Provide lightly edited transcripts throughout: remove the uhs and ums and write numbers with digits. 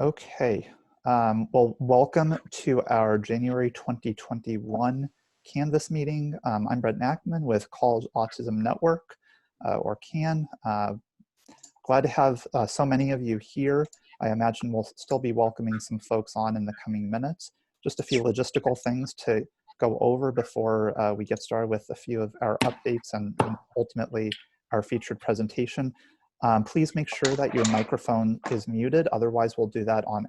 Okay, well, welcome to our January 2021 Canvas meeting. I'm Brett Nackman with College Autism Network, or CAN. Glad to have so many of you here. I imagine we'll still be welcoming some folks on in the coming minutes. Just a few logistical things to go over before we get started with a few of our updates and ultimately our featured presentation. Please make sure that your microphone is muted. Otherwise, we'll do that on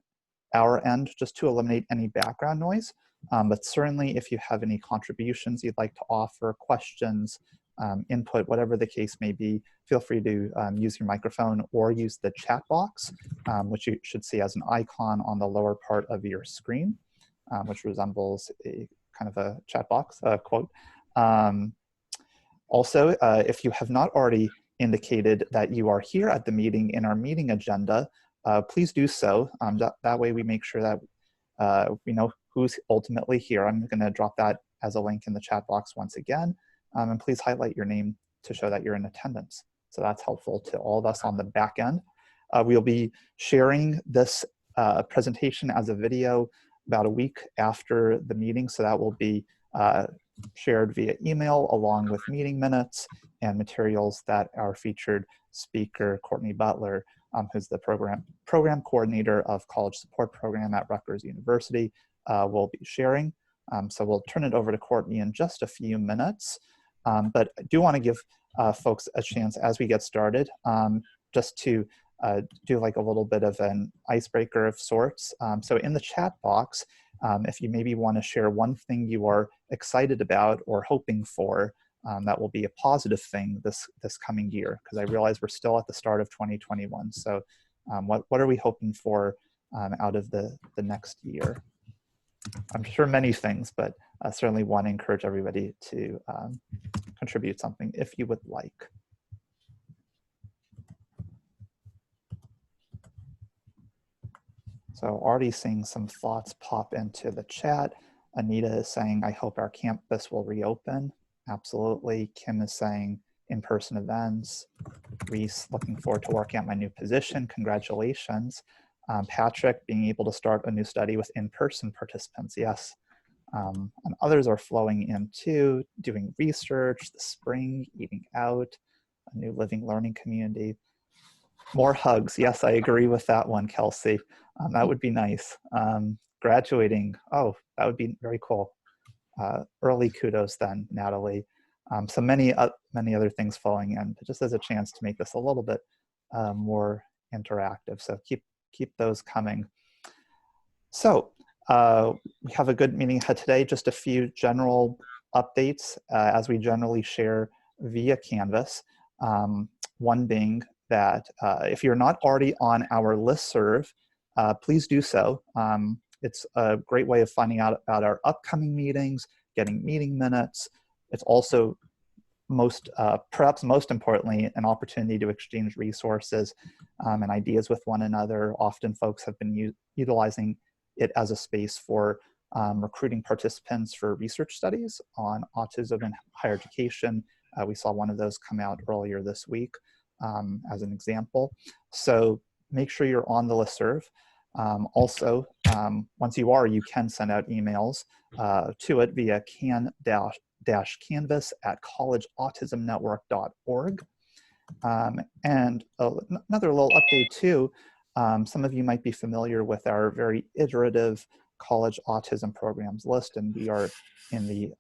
our end just to eliminate any background noise. But certainly, if you have any contributions you'd like to offer, questions, input, whatever the case may be, feel free to use your microphone or use the chat box, which you should see as an icon on the lower part of your screen, which resembles a kind of a chat box quote. Also, if you have not already indicated that you are here at the meeting in our meeting agenda, please do so. That way we make sure that we know who's ultimately here. I'm going to drop that as a link in the chat box once again. And please highlight your name to show that you're in attendance. So that's helpful to all of us on the back end. We'll be sharing this presentation as a video about a week after the meeting. So that will be shared via email along with meeting minutes and materials that our featured speaker, Courtney Butler, who's the program coordinator of College Support Program at Rutgers University, will be sharing. So we'll turn it over to Courtney in just a few minutes. But I do want to give folks a chance as we get started just to do like a little bit of an icebreaker of sorts. So in the chat box, if you maybe want to share one thing you are excited about or hoping for, that will be a positive thing this coming year, because I realize we're still at the start of 2021. So what are we hoping for out of the next year? I'm sure many things, but certainly want to encourage everybody to contribute something if you would like. So already seeing some thoughts pop into the chat. Anita is saying, I hope our campus will reopen. Absolutely. Kim is saying in-person events. Reese, looking forward to working at my new position. Congratulations. Patrick, being able to start a new study with in-person participants. Yes. And others are flowing in too, doing research, the spring, eating out, a new living learning community. More hugs. Yes, I agree with that one, Kelsey. That would be nice. Graduating. Oh, that would be very cool. Early kudos then, Natalie. So many other things flowing in, but just as a chance to make this a little bit more interactive. So keep those coming. So we have a good meeting ahead today. Just a few general updates as we generally share via Canvas. One being that if you're not already on our listserv, please do so. It's a great way of finding out about our upcoming meetings, getting meeting minutes. It's also perhaps most importantly, an opportunity to exchange resources and ideas with one another. Often folks have been utilizing it as a space for recruiting participants for research studies on autism and higher education. We saw one of those come out earlier this week as an example. So make sure you're on the listserv. Also, once you are, you can send out emails to it via can-canvas@collegeautismnetwork.org. And another little update too, some of you might be familiar with our very iterative college autism programs list, and we are in the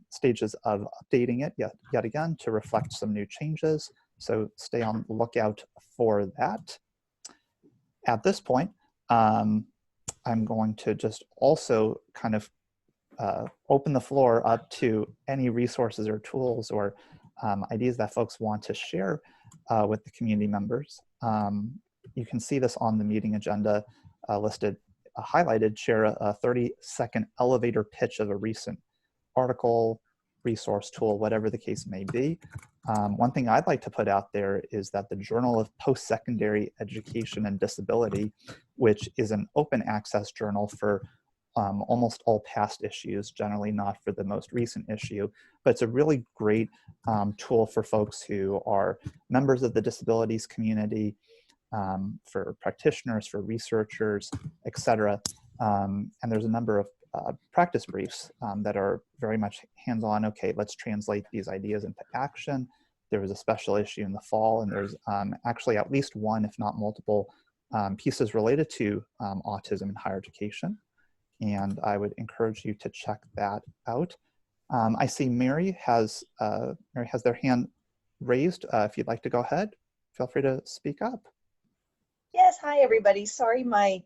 stages of updating it yet again to reflect some new changes. So stay on the lookout for that. At this point, I'm going to just also kind of open the floor up to any resources or tools or ideas that folks want to share with the community members. You can see this on the meeting agenda listed, highlighted, share a 30-second elevator pitch of a recent article, resource, tool, whatever the case may be. One thing I'd like to put out there is that the Journal of Post-Secondary Education and Disability, which is an open access journal for almost all past issues, generally not for the most recent issue, but it's a really great tool for folks who are members of the disabilities community, for practitioners, for researchers, etc. And there's a number of practice briefs that are very much hands-on. Okay, let's translate these ideas into action. There was a special issue in the fall, and there's actually at least one, if not multiple, pieces related to autism in higher education. And I would encourage you to check that out. I see Mary has their hand raised. If you'd like to go ahead, feel free to speak up. Yes, hi everybody. Sorry, my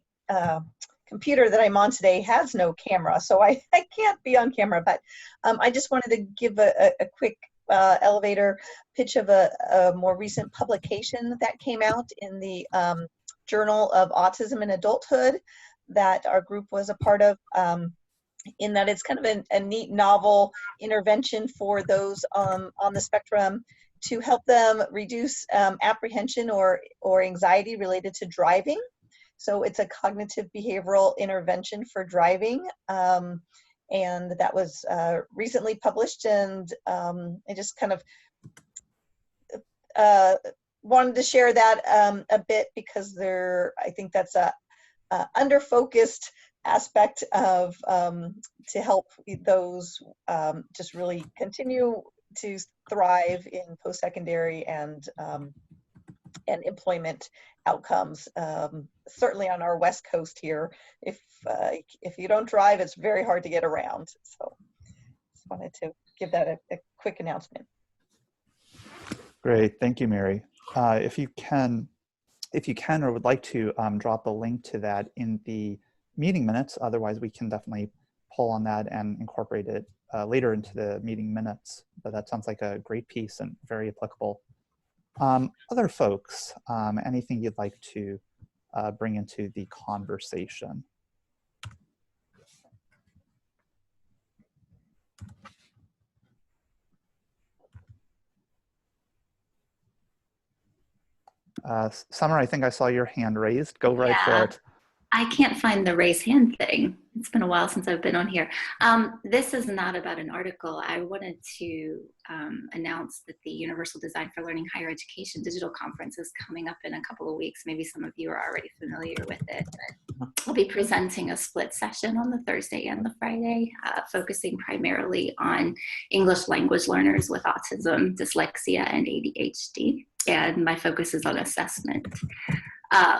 computer that I'm on today has no camera, so I can't be on camera, but I just wanted to give a quick elevator pitch of a more recent publication that came out in the Journal of Autism in Adulthood that our group was a part of, in that it's kind of a neat novel intervention for those on the spectrum to help them reduce apprehension or anxiety related to driving. So it's a cognitive behavioral intervention for driving. And that was recently published, and I just kind of wanted to share that a bit because I think that's a under-focused aspect of to help those just really continue to thrive in post-secondary and employment outcomes. Certainly on our West Coast here, if you don't drive, it's very hard to get around. So just wanted to give that a quick announcement. Great, thank you, Mary. If you can or would like to drop a link to that in the meeting minutes, otherwise we can definitely pull on that and incorporate it later into the meeting minutes. But that sounds like a great piece and very applicable. Other folks, anything you'd like to bring into the conversation? Summer, I think I saw your hand raised. Go right for it. I can't find the raise hand thing. It's been a while since I've been on here. This is not about an article. I wanted to announce that the Universal Design for Learning Higher Education Digital Conference is coming up in a couple of weeks. Maybe some of you are already familiar with it. But I'll be presenting a split session on the Thursday and the Friday, focusing primarily on English language learners with autism, dyslexia, and ADHD. And my focus is on assessment.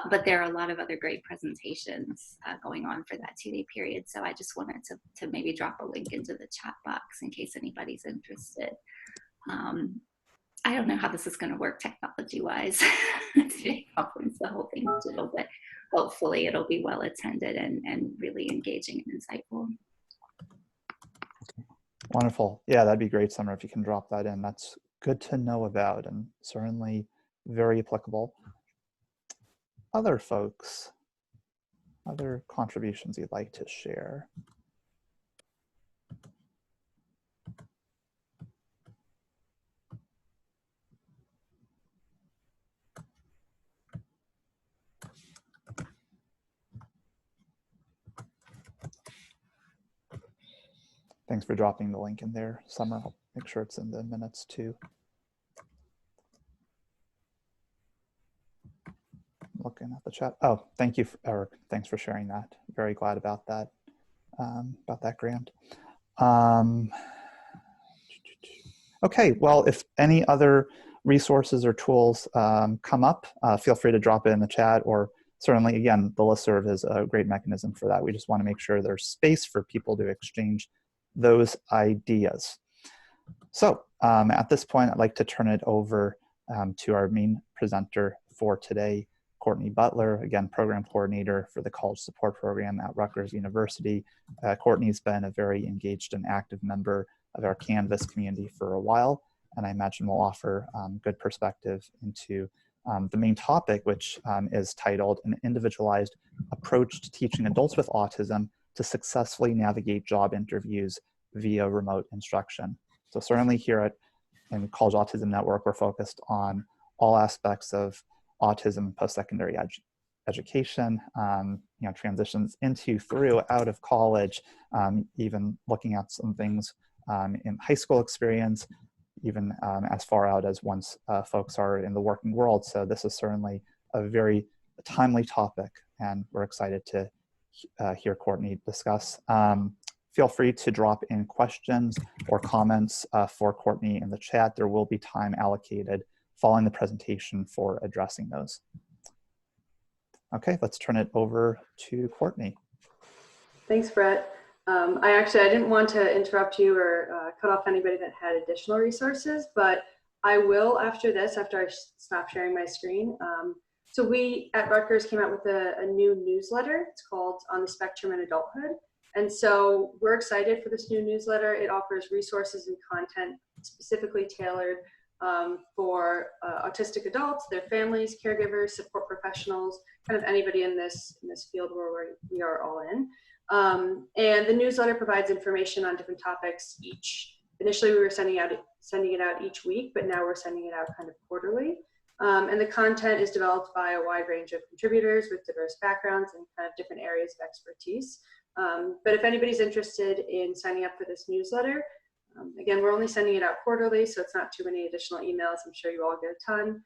But there are a lot of other great presentations going on for that 2-day period. So I just wanted to maybe drop a link into the chat box in case anybody's interested. I don't know how this is going to work technology-wise. Today conference, the whole thing digital, but hopefully it'll be well attended and really engaging and insightful. Wonderful. Yeah, that'd be great, Summer, if you can drop that in. That's good to know about and certainly very applicable. Other folks, other contributions you'd like to share? Thanks for dropping the link in there, Summer. I'll make sure it's in the minutes too. Looking at the chat. Oh, thank you, Eric. Thanks for sharing that. Very glad about that grant. Okay, well, if any other resources or tools come up, feel free to drop it in the chat, or certainly, again, the listserv is a great mechanism for that. We just want to make sure there's space for people to exchange those ideas. So at this point, I'd like to turn it over to our main presenter for today, Courtney Butler, again, program coordinator for the college support program at Rutgers University. Courtney's been a very engaged and active member of our Canvas community for a while, and I imagine will offer good perspective into the main topic, which is titled An Individualized Approach to Teaching Adults with Autism to Successfully Navigate Job Interviews via Remote Instruction. So certainly here in College Autism Network, we're focused on all aspects of autism and post-secondary education, transitions into, through, out of college, even looking at some things in high school experience, even as far out as once folks are in the working world. So this is certainly a very timely topic, and we're excited to hear Courtney discuss. Feel free to drop in questions or comments for Courtney in the chat. There will be time allocated following the presentation for addressing those. Okay, let's turn it over to Courtney. Thanks, Brett. I didn't want to interrupt you or cut off anybody that had additional resources, but I will after this, after I stop sharing my screen. So we at Rutgers came out with a new newsletter. It's called On the Spectrum in Adulthood. And so we're excited for this new newsletter. It offers resources and content specifically tailored for autistic adults, their families, caregivers, support professionals, kind of anybody in this field where we are all in. And the newsletter provides information on different topics initially we were sending it out each week, but now we're sending it out kind of quarterly. And the content is developed by a wide range of contributors with diverse backgrounds and kind of different areas of expertise. But if anybody's interested in signing up for this newsletter, again, we're only sending it out quarterly, so it's not too many additional emails. I'm sure you all get a ton.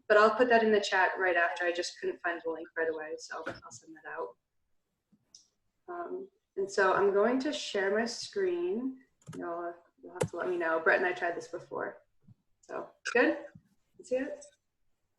But I'll put that in the chat right after. I just couldn't find the link right away, so I'll send that out. And so I'm going to share my screen. You'll have to let me know. Brett and I tried this before. So, good? You see it?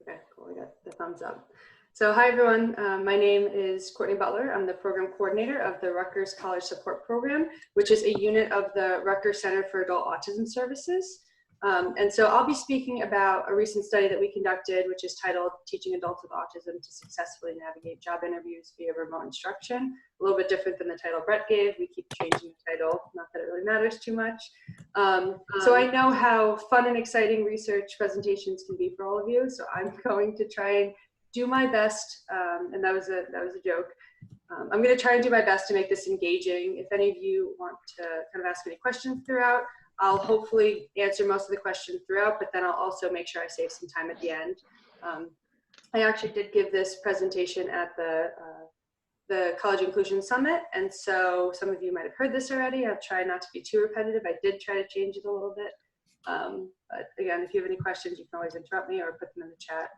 Okay, cool. I got the thumbs up. So hi, everyone. My name is Courtney Butler. I'm the program coordinator of the Rutgers College Support Program, which is a unit of the Rutgers Center for Adult Autism Services. And so I'll be speaking about a recent study that we conducted, which is titled Teaching Adults with Autism to Successfully Navigate Job Interviews via Remote Instruction. A little bit different than the title Brett gave. We keep changing the title, not that it really matters too much. So I know how fun and exciting research presentations can be for all of you. So I'm going to try and do my best, and that was a joke. I'm going to try and do my best to make this engaging. If any of you want to kind of ask any questions throughout, I'll hopefully answer most of the questions throughout, but then I'll also make sure I save some time at the end. I actually did give this presentation at the College Inclusion Summit, and so some of you might have heard this already. I'll try not to be too repetitive. I did try to change it a little bit. But again, if you have any questions, you can always interrupt me or put them in the chat.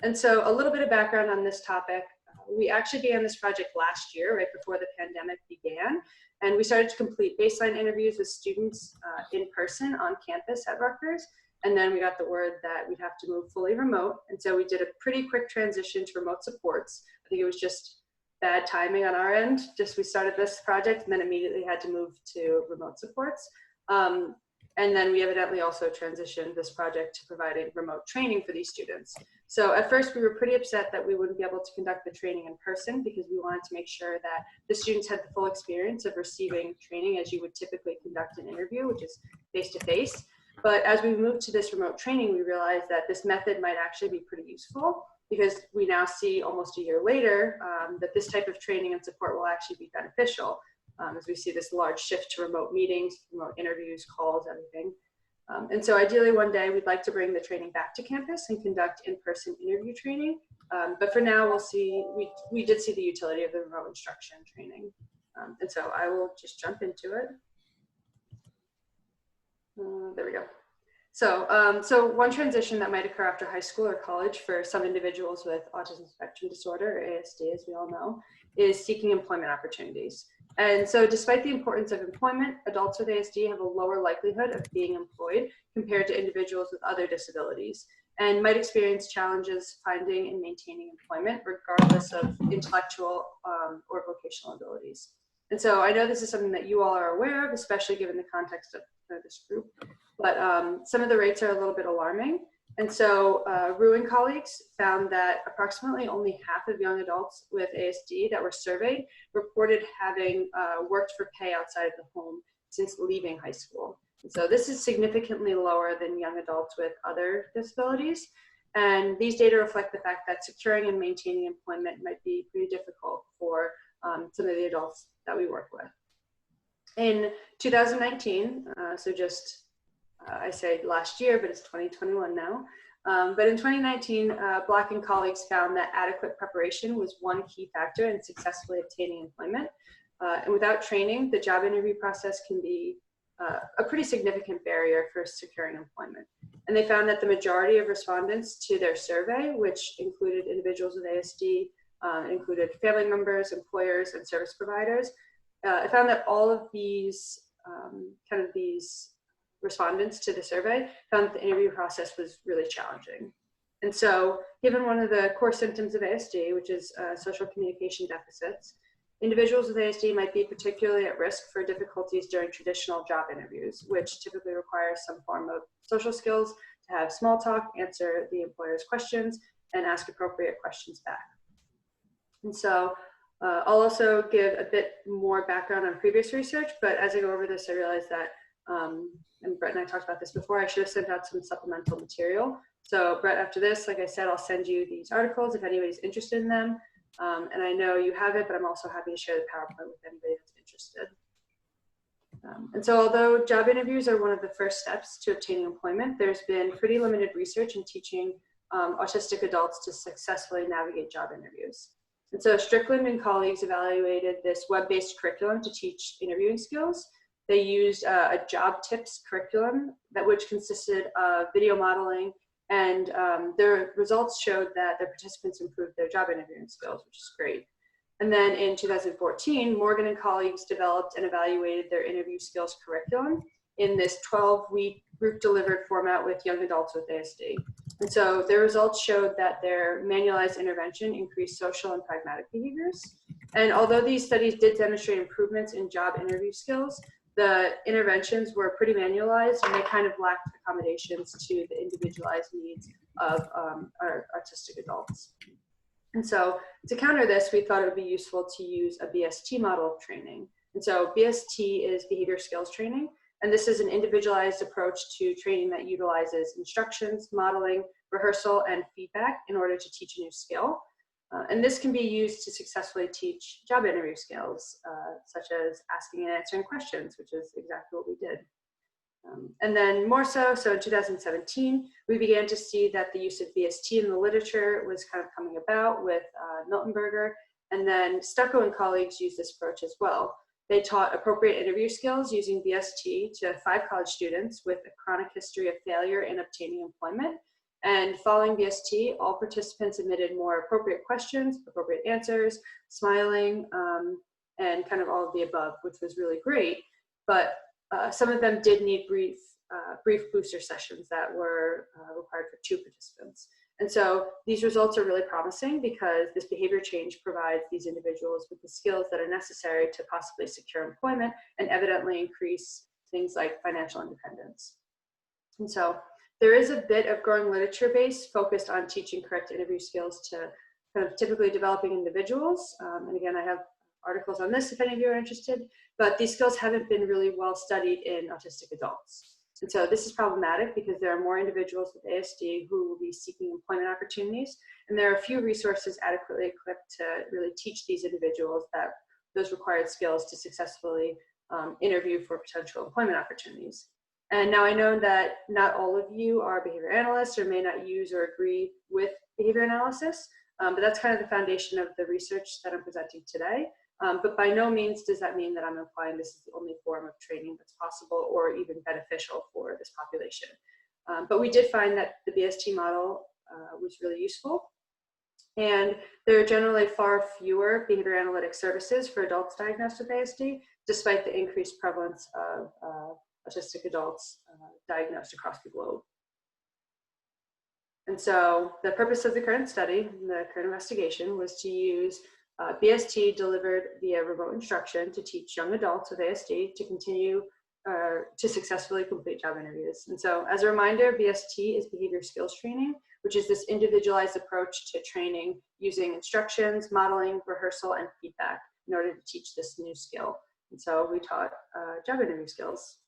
And so a little bit of background on this topic. We actually began this project last year, right before the pandemic began. And we started to complete baseline interviews with students in person on campus at Rutgers. And then we got the word that we'd have to move fully remote. And so we did a pretty quick transition to remote supports. I think it was just bad timing on our end. We started this project and then immediately had to move to remote supports. And then we evidently also transitioned this project to providing remote training for these students. So at first we were pretty upset that we wouldn't be able to conduct the training in person because we wanted to make sure that the students had the full experience of receiving training as you would typically conduct an interview, which is face-to-face. But as we moved to this remote training, we realized that this method might actually be pretty useful because we now see almost a year later that this type of training and support will actually be beneficial. As we see this large shift to remote meetings, remote interviews, calls, everything. And so ideally one day we'd like to bring the training back to campus and conduct in-person interview training. But for now we'll see, we did see the utility of the remote instruction training. And so I will just jump into it. There we go. So one transition that might occur after high school or college for some individuals with autism spectrum disorder, or ASD as we all know, is seeking employment opportunities. And so despite the importance of employment, adults with ASD have a lower likelihood of being employed compared to individuals with other disabilities and might experience challenges finding and maintaining employment regardless of intellectual or vocational abilities. And so I know this is something that you all are aware of, especially given the context of this group, but some of the rates are a little bit alarming. And so Rue and colleagues found that approximately only half of young adults with ASD that were surveyed reported having worked for pay outside of the home since leaving high school. And so this is significantly lower than young adults with other disabilities. And these data reflect the fact that securing and maintaining employment might be pretty difficult for some of the adults that we work with. In 2019, so just I say last year, but it's 2021 now. But in 2019, Black and colleagues found that adequate preparation was one key factor in successfully obtaining employment. And without training, the job interview process can be a pretty significant barrier for securing employment. And they found that the majority of respondents to their survey, which included individuals with ASD, included family members, employers, and service providers, I found that all of these these respondents to the survey found that the interview process was really challenging. And so, given one of the core symptoms of ASD, which is social communication deficits, individuals with ASD might be particularly at risk for difficulties during traditional job interviews, which typically requires some form of social skills to have small talk, answer the employer's questions, and ask appropriate questions back. And so I'll also give a bit more background on previous research, but as I go over this, I realized that, and Brett and I talked about this before, I should have sent out some supplemental material. So Brett, after this, like I said, I'll send you these articles if anybody's interested in them. And I know you have it, but I'm also happy to share the PowerPoint with anybody that's interested. And so although job interviews are one of the first steps to obtaining employment, there's been pretty limited research in teaching autistic adults to successfully navigate job interviews. And so Strickland and colleagues evaluated this web-based curriculum to teach interviewing skills. They used a job tips curriculum which consisted of video modeling, and their results showed that their participants improved their job interviewing skills, which is great. And then in 2014, Morgan and colleagues developed and evaluated their interview skills curriculum in this 12-week group-delivered format with young adults with ASD. And so their results showed that their manualized intervention increased social and pragmatic behaviors. And although these studies did demonstrate improvements in job interview skills, the interventions were pretty manualized and they kind of lacked accommodations to the individualized needs of our autistic adults. And so to counter this, we thought it would be useful to use a BST model of training. And so BST is behavior skills training. And this is an individualized approach to training that utilizes instructions, modeling, rehearsal, and feedback in order to teach a new skill. And this can be used to successfully teach job interview skills, such as asking and answering questions, which is exactly what we did. And then more so in 2017, we began to see that the use of BST in the literature was kind of coming about with Miltenberger, and then Stucco and colleagues used this approach as well. They taught appropriate interview skills using BST to 5 college students with a chronic history of failure in obtaining employment. And following BST, all participants submitted more appropriate questions, appropriate answers, smiling, and kind of all of the above, which was really great. But some of them did need brief booster sessions that were required for 2 participants. And so these results are really promising because this behavior change provides these individuals with the skills that are necessary to possibly secure employment and evidently increase things like financial independence. And so there is a bit of growing literature base focused on teaching correct interview skills to kind of typically developing individuals. And again, I have articles on this if any of you are interested, but these skills haven't been really well studied in autistic adults. And so this is problematic because there are more individuals with ASD who will be seeking employment opportunities, and there are few resources adequately equipped to really teach these individuals those required skills to successfully interview for potential employment opportunities. And now I know that not all of you are behavior analysts or may not use or agree with behavior analysis, but that's kind of the foundation of the research that I'm presenting today. But by no means does that mean that I'm implying this is the only form of training that's possible or even beneficial for this population. But we did find that the BST model was really useful. And there are generally far fewer behavior analytic services for adults diagnosed with ASD, despite the increased prevalence of autistic adults diagnosed across the globe. And so the purpose of the current study, the current investigation, was to use BST delivered via remote instruction to teach young adults with ASD to continue to successfully complete job interviews. And so as a reminder, BST is behavior skills training, which is this individualized approach to training using instructions, modeling, rehearsal, and feedback in order to teach this new skill. And so we taught job interview skills.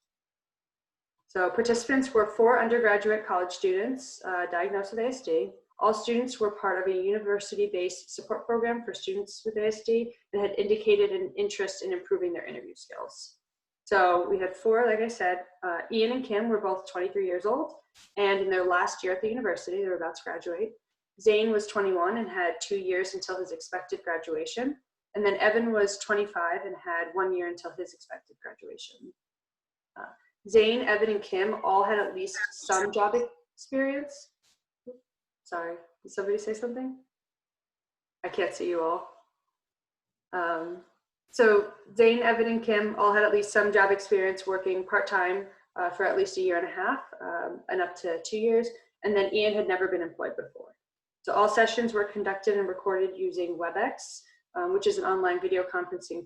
So participants were 4 undergraduate college students diagnosed with ASD. All students were part of a university-based support program for students with ASD that had indicated an interest in improving their interview skills. So we had 4, like I said. Ian and Kim were both 23 years old, and in their last year at the university, they were about to graduate. Zane was 21 and had 2 years until his expected graduation. And then Evan was 25 and had 1 year until his expected graduation. Zane, Evan, and Kim all had at least some job experience. Sorry, did somebody say something? I can't see you all. So Zane, Evan, and Kim all had at least some job experience working part-time for at least 1.5 years and up to 2 years. And then Ian had never been employed before. So all sessions were conducted and recorded using WebEx, which is an online video conferencing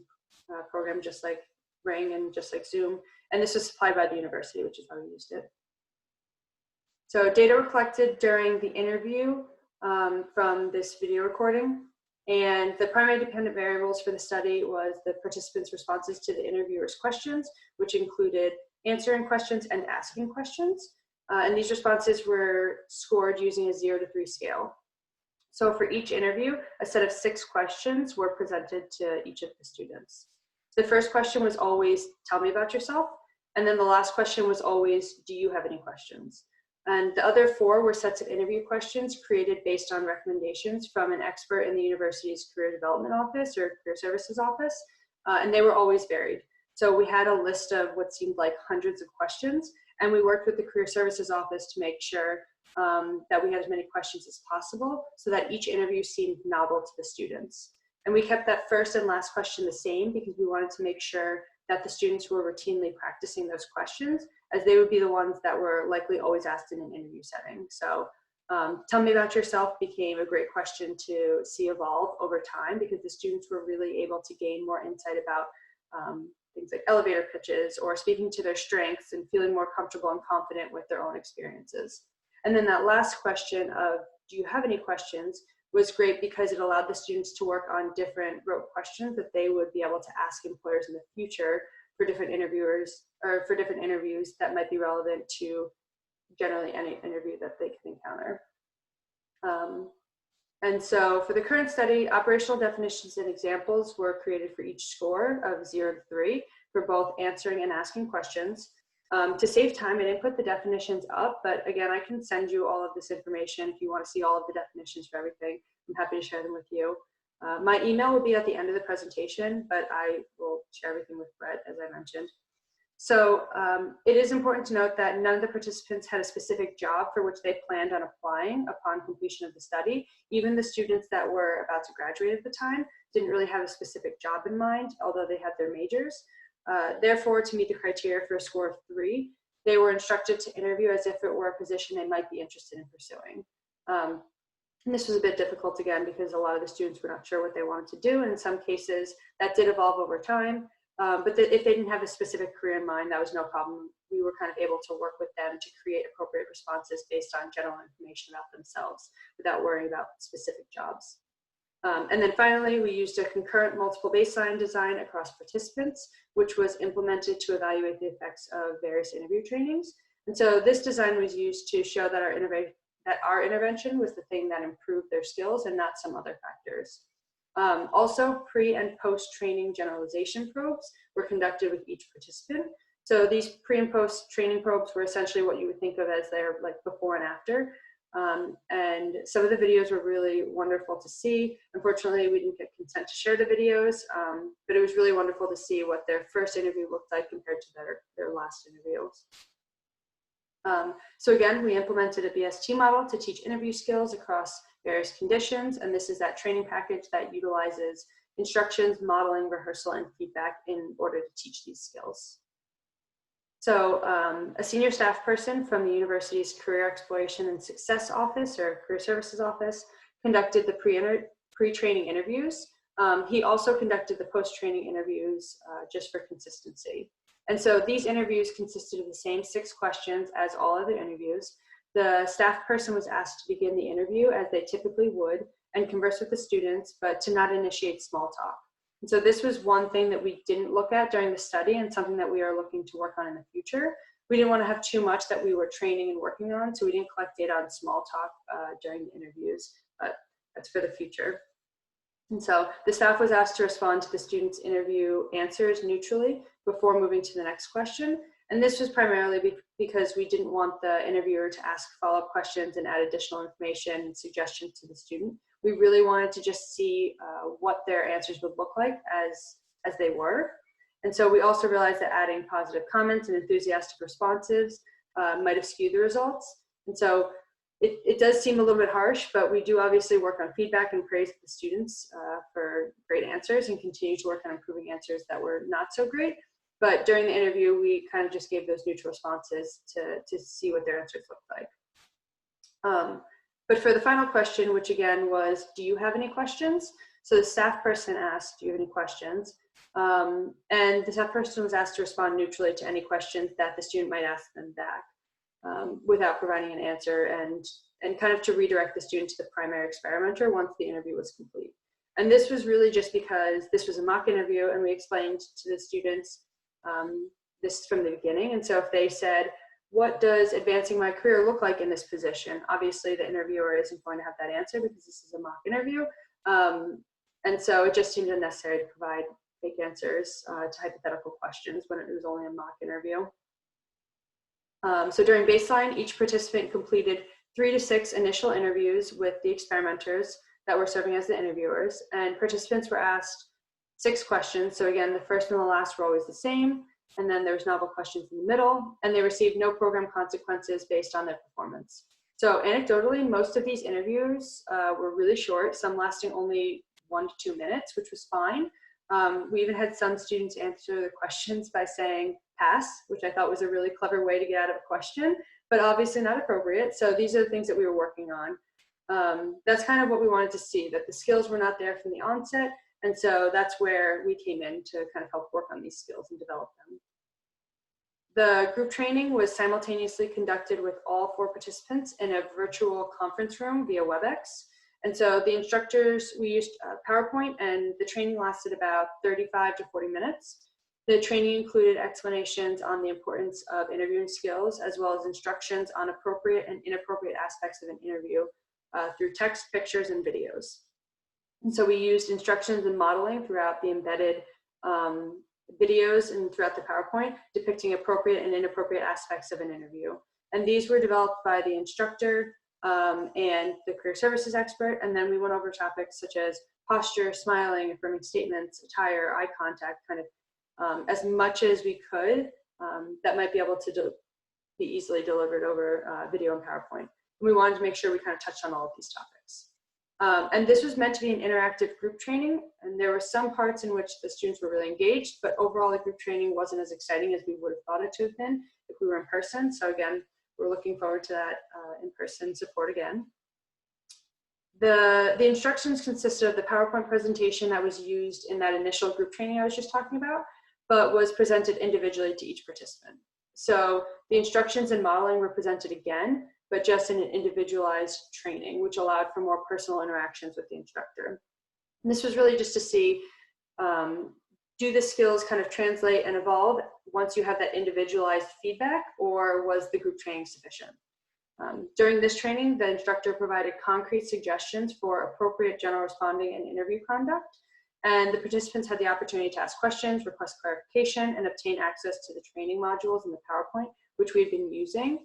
program just like Ring and just like Zoom. And this was supplied by the university, which is how we used it. So data were collected during the interview from this video recording. And the primary dependent variables for the study was the participants' responses to the interviewer's questions, which included answering questions and asking questions. And these responses were scored using a 0 to 3 scale. So for each interview, a set of 6 questions were presented to each of the students. The first question was always, tell me about yourself. And then the last question was always, do you have any questions? And the other 4 were sets of interview questions created based on recommendations from an expert in the university's career development office or career services office. And they were always varied. So we had a list of what seemed like hundreds of questions, and we worked with the career services office to make sure that we had as many questions as possible so that each interview seemed novel to the students. And we kept that first and last question the same because we wanted to make sure that the students were routinely practicing those questions, as they would be the ones that were likely always asked in an interview setting. So tell me about yourself became a great question to see evolve over time because the students were really able to gain more insight about things like elevator pitches or speaking to their strengths and feeling more comfortable and confident with their own experiences. And then that last question of, do you have any questions, was great because it allowed the students to work on different rote questions that they would be able to ask employers in the future for different interviewers or for different interviews that might be relevant to generally any interview that they can encounter. And so for the current study, operational definitions and examples were created for each score of 0 to 3 for both answering and asking questions. To save time, I didn't put the definitions up, but again, I can send you all of this information if you want to see all of the definitions for everything. I'm happy to share them with you. My email will be at the end of the presentation, but I will share everything with Brett, as I mentioned. So it is important to note that none of the participants had a specific job for which they planned on applying upon completion of the study. Even the students that were about to graduate at the time didn't really have a specific job in mind, although they had their majors. Therefore, to meet the criteria for a score of 3, they were instructed to interview as if it were a position they might be interested in pursuing. And this was a bit difficult again because a lot of the students were not sure what they wanted to do. And in some cases, that did evolve over time. But if they didn't have a specific career in mind, that was no problem. We were kind of able to work with them to create appropriate responses based on general information about themselves without worrying about specific jobs. And then finally, we used a concurrent multiple baseline design across participants, which was implemented to evaluate the effects of various interview trainings. And so this design was used to show that our intervention was the thing that improved their skills and not some other factors. Also, pre and post-training generalization probes were conducted with each participant. So these pre and post-training probes were essentially what you would think of as their like before and after. And some of the videos were really wonderful to see. Unfortunately, we didn't get consent to share the videos, but it was really wonderful to see what their first interview looked like compared to their last interviews. So again, we implemented a BST model to teach interview skills across various conditions, and this is that training package that utilizes instructions, modeling, rehearsal, and feedback in order to teach these skills. So a senior staff person from the university's Career Exploration and Success Office or Career Services Office conducted the pre-training interviews. He also conducted the post-training interviews just for consistency. And so these interviews consisted of the same 6 questions as all other interviews. The staff person was asked to begin the interview as they typically would and converse with the students, but to not initiate small talk. And so this was one thing that we didn't look at during the study and something that we are looking to work on in the future. We didn't want to have too much that we were training and working on, so we didn't collect data on small talk during the interviews, but that's for the future. And so the staff was asked to respond to the students' interview answers neutrally before moving to the next question. And this was primarily because we didn't want the interviewer to ask follow-up questions and add additional information and suggestions to the student. We really wanted to just see what their answers would look like as they were. And so we also realized that adding positive comments and enthusiastic responses might have skewed the results. And so it does seem a little bit harsh, but we do obviously work on feedback and praise the students for great answers and continue to work on improving answers that were not so great. But during the interview, we kind of just gave those neutral responses to see what their answers looked like. But for the final question, which again was, do you have any questions? So the staff person asked, do you have any questions? And the staff person was asked to respond neutrally to any questions that the student might ask them back without providing an answer, and kind of to redirect the student to the primary experimenter once the interview was complete. And this was really just because this was a mock interview and we explained to the students this from the beginning. And so if they said, what does advancing my career look like in this position? Obviously the interviewer isn't going to have that answer because this is a mock interview. And so it just seemed unnecessary to provide fake answers to hypothetical questions when it was only a mock interview. So during baseline, each participant completed 3 to 6 initial interviews with the experimenters that were serving as the interviewers, and participants were asked 6 questions. So again, the first and the last were always the same, and then there's novel questions in the middle, and they received no program consequences based on their performance. So anecdotally, most of these interviews were really short, some lasting only 1 to 2 minutes, which was fine. We even had some students answer the questions by saying pass, which I thought was a really clever way to get out of a question, but obviously not appropriate. So these are the things that we were working on. That's kind of what we wanted to see, that the skills were not there from the onset. And so that's where we came in to kind of help work on these skills and develop them. The group training was simultaneously conducted with all 4 participants in a virtual conference room via WebEx. And so the instructors, we used PowerPoint, and the training lasted about 35 to 40 minutes. The training included explanations on the importance of interviewing skills, as well as instructions on appropriate and inappropriate aspects of an interview through text, pictures, and videos. And so we used instructions and modeling throughout the embedded videos and throughout the PowerPoint, depicting appropriate and inappropriate aspects of an interview. And these were developed by the instructor and the career services expert. And then we went over topics such as posture, smiling, affirming statements, attire, eye contact, kind of as much as we could that might be able to be easily delivered over video and PowerPoint. And we wanted to make sure we kind of touched on all of these topics. And this was meant to be an interactive group training, and there were some parts in which the students were really engaged, but overall the group training wasn't as exciting as we would have thought it to have been if we were in person. So again, we're looking forward to that in-person support again. The instructions consisted of the PowerPoint presentation that was used in that initial group training I was just talking about, but was presented individually to each participant. So the instructions and modeling were presented again, but just in an individualized training, which allowed for more personal interactions with the instructor. And this was really just to see, do the skills kind of translate and evolve once you have that individualized feedback, or was the group training sufficient? During this training, the instructor provided concrete suggestions for appropriate general responding and interview conduct, and the participants had the opportunity to ask questions, request clarification, and obtain access to the training modules in the PowerPoint, which we've been using.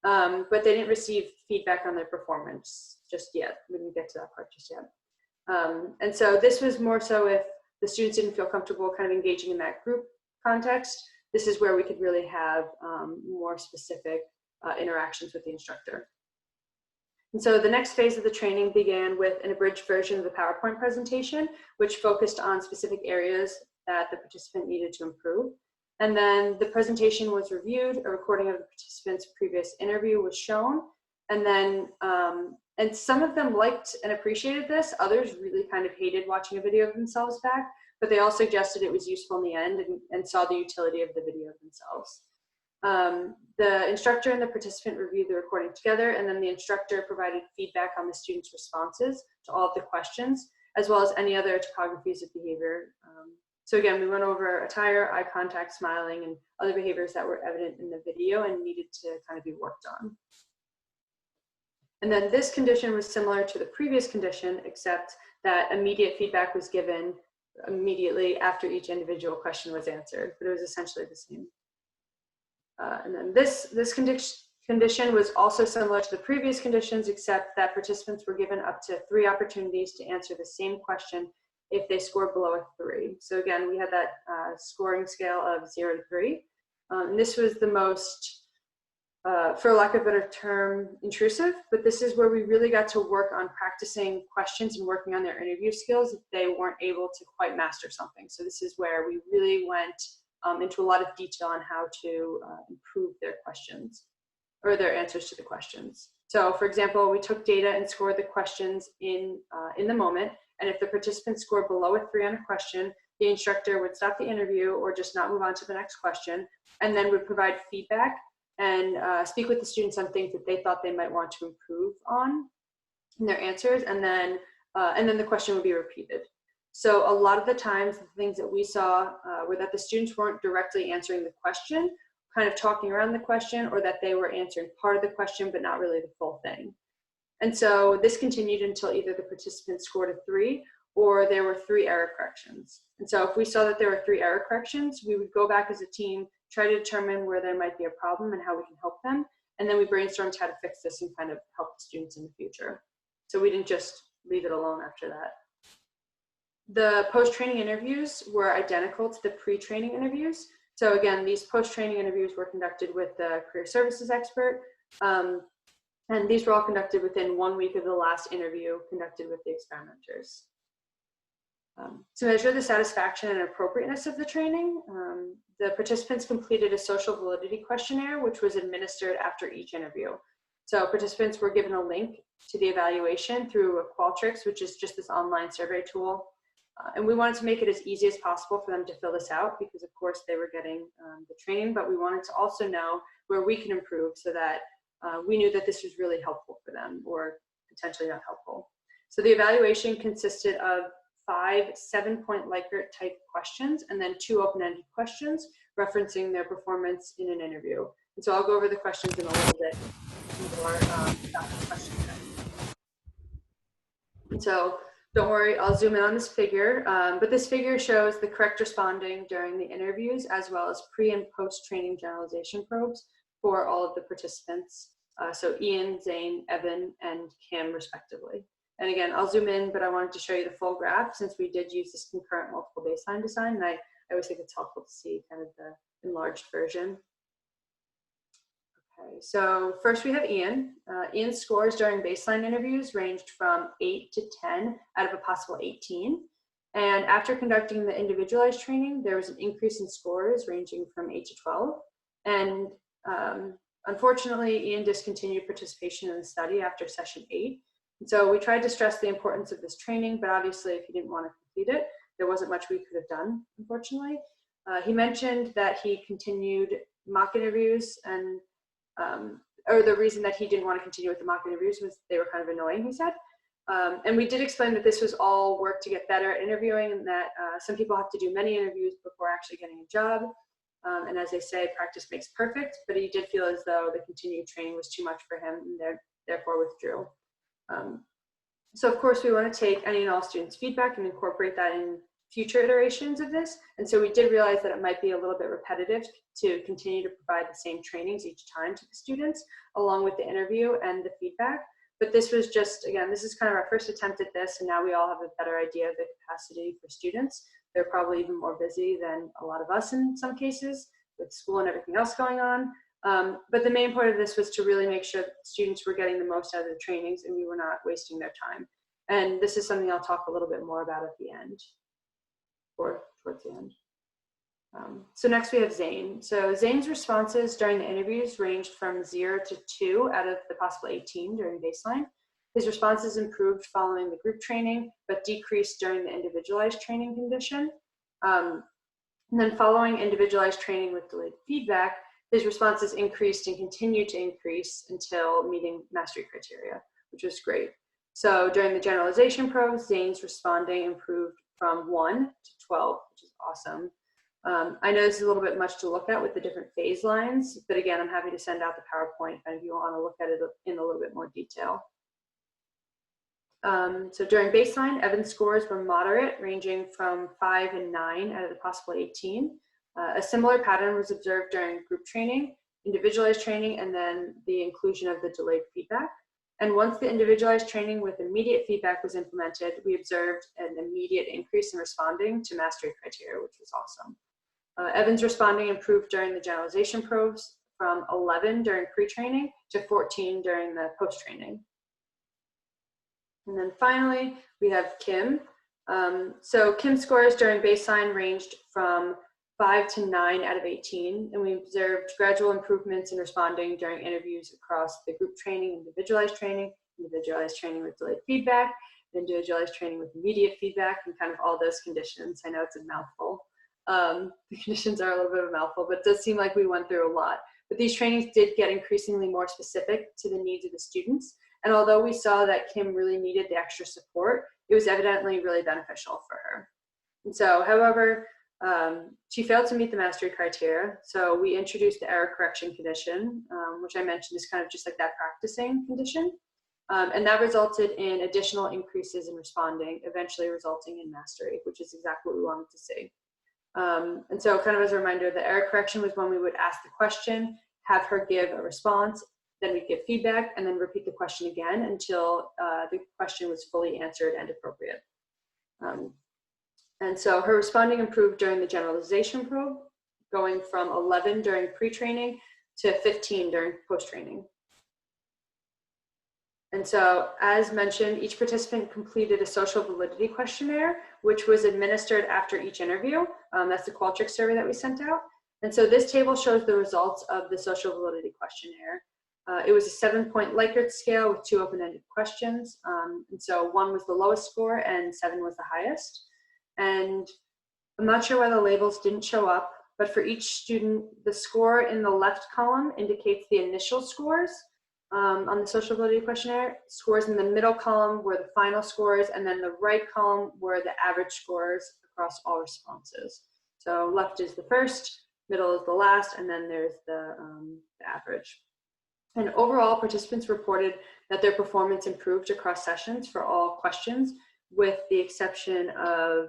But they didn't receive feedback on their performance just yet. We didn't get to that part just yet. And so this was more so if the students didn't feel comfortable kind of engaging in that group context, this is where we could really have more specific interactions with the instructor. And so the next phase of the training began with an abridged version of the PowerPoint presentation, which focused on specific areas that the participant needed to improve. And then the presentation was reviewed, a recording of the participant's previous interview was shown, and then, and some of them liked and appreciated this, others really kind of hated watching a video of themselves back, but they all suggested it was useful in the end and saw the utility of the video themselves. The instructor and the participant reviewed the recording together, and then the instructor provided feedback on the student's responses to all of the questions, as well as any other topographies of behavior. So again, we went over attire, eye contact, smiling, and other behaviors that were evident in the video and needed to kind of be worked on. And then this condition was similar to the previous condition, except that immediate feedback was given immediately after each individual question was answered, but it was essentially the same. And then this condition was also similar to the previous conditions, except that participants were given up to 3 opportunities to answer the same question if they scored below a 3. So again, we had that scoring scale of 0 to 3. And this was the most, for lack of a better term, intrusive, but this is where we really got to work on practicing questions and working on their interview skills if they weren't able to quite master something. So this is where we really went into a lot of detail on how to improve their questions or their answers to the questions. So for example, we took data and scored the questions in the moment. And if the participant scored below a 3 on a question, the instructor would stop the interview or just not move on to the next question, and then would provide feedback and speak with the students on things that they thought they might want to improve on in their answers, and then the question would be repeated. So a lot of the times, the things that we saw were that the students weren't directly answering the question, kind of talking around the question, or that they were answering part of the question, but not really the full thing. And so this continued until either the participant scored a 3 or there were 3 error corrections. And so if we saw that there were 3 error corrections, we would go back as a team, try to determine where there might be a problem and how we can help them. And then we brainstormed how to fix this and kind of help the students in the future. So we didn't just leave it alone after that. The post-training interviews were identical to the pre-training interviews. So again, these post-training interviews were conducted with the career services expert. And these were all conducted within 1 week of the last interview conducted with the experimenters. To measure the satisfaction and appropriateness of the training, the participants completed a social validity questionnaire, which was administered after each interview. So participants were given a link to the evaluation through Qualtrics, which is just this online survey tool. And we wanted to make it as easy as possible for them to fill this out because, of course, they were getting the training, but we wanted to also know where we can improve so that we knew that this was really helpful for them or potentially not helpful. So the evaluation consisted of 5 7-point Likert type questions and then 2 open-ended questions referencing their performance in an interview. And so I'll go over the questions in a little bit more after question time. And so don't worry, I'll zoom in on this figure, but this figure shows the correct responding during the interviews as well as pre and post-training generalization probes for all of the participants. So Ian, Zane, Evan, and Kim respectively. And again, I'll zoom in, but I wanted to show you the full graph since we did use this concurrent multiple baseline design. And I always think it's helpful to see kind of the enlarged version. Okay, so first we have Ian. Ian's scores during baseline interviews ranged from 8 to 10 out of a possible 18. And after conducting the individualized training, there was an increase in scores ranging from 8 to 12. And unfortunately, Ian discontinued participation in the study after session 8. And so we tried to stress the importance of this training, but obviously if he didn't want to complete it, there wasn't much we could have done, unfortunately. He mentioned that he continued mock interviews and, or the reason that he didn't want to continue with the mock interviews was they were kind of annoying, he said. And we did explain that this was all work to get better at interviewing and that some people have to do many interviews before actually getting a job. And as they say, practice makes perfect, but he did feel as though the continued training was too much for him and therefore withdrew. So of course we want to take any and all students' feedback and incorporate that in future iterations of this. And so we did realize that it might be a little bit repetitive to continue to provide the same trainings each time to the students, along with the interview and the feedback. But this was just, again, this is kind of our first attempt at this, and now we all have a better idea of the capacity for students. They're probably even more busy than a lot of us in some cases, with school and everything else going on. But the main point of this was to really make sure that students were getting the most out of the trainings and we were not wasting their time. And this is something I'll talk a little bit more about at the end, or towards the end. So next we have Zane. So Zane's responses during the interviews ranged from 0 to 2 out of the possible 18 during baseline. His responses improved following the group training, but decreased during the individualized training condition. And then following individualized training with delayed feedback, his responses increased and continued to increase until meeting mastery criteria, which was great. So during the generalization probe, Zane's responding improved from 1 to 12, which is awesome. I know this is a little bit much to look at with the different phase lines, but again, I'm happy to send out the PowerPoint if you want to look at it in a little bit more detail. So during baseline, Evan's scores were moderate, ranging from 5 and 9 out of the possible 18. A similar pattern was observed during group training, individualized training, and then the inclusion of the delayed feedback. And once the individualized training with immediate feedback was implemented, we observed an immediate increase in responding to mastery criteria, which was awesome. Evan's responding improved during the generalization probes from 11 during pre-training to 14 during the post-training. And then finally, we have Kim. So Kim's scores during baseline ranged from 5 to 9 out of 18, and we observed gradual improvements in responding during interviews across the group training, individualized training with delayed feedback, individualized training with immediate feedback, and kind of all those conditions. I know it's a mouthful. The conditions are a little bit of a mouthful, but it does seem like we went through a lot. But these trainings did get increasingly more specific to the needs of the students. And although we saw that Kim really needed the extra support, it was evidently really beneficial for her. And so, however, she failed to meet the mastery criteria. So we introduced the error correction condition, which I mentioned is kind of just like that practicing condition. And that resulted in additional increases in responding, eventually resulting in mastery, which is exactly what we wanted to see. And so kind of as a reminder, the error correction was when we would ask the question, have her give a response, then we'd give feedback, and then repeat the question again until the question was fully answered and appropriate. And so her responding improved during the generalization probe, going from 11 during pre-training to 15 during post-training. And so, as mentioned, each participant completed a social validity questionnaire, which was administered after each interview. That's the Qualtrics survey that we sent out. And so this table shows the results of the social validity questionnaire. It was a 7-point Likert scale with 2 open-ended questions. And so 1 was the lowest score and 7 was the highest. And I'm not sure why the labels didn't show up, but for each student, the score in the left column indicates the initial scores on the social validity questionnaire. Scores in the middle column were the final scores, and then the right column were the average scores across all responses. So left is the first, middle is the last, and then there's the average. And overall, participants reported that their performance improved across sessions for all questions, with the exception of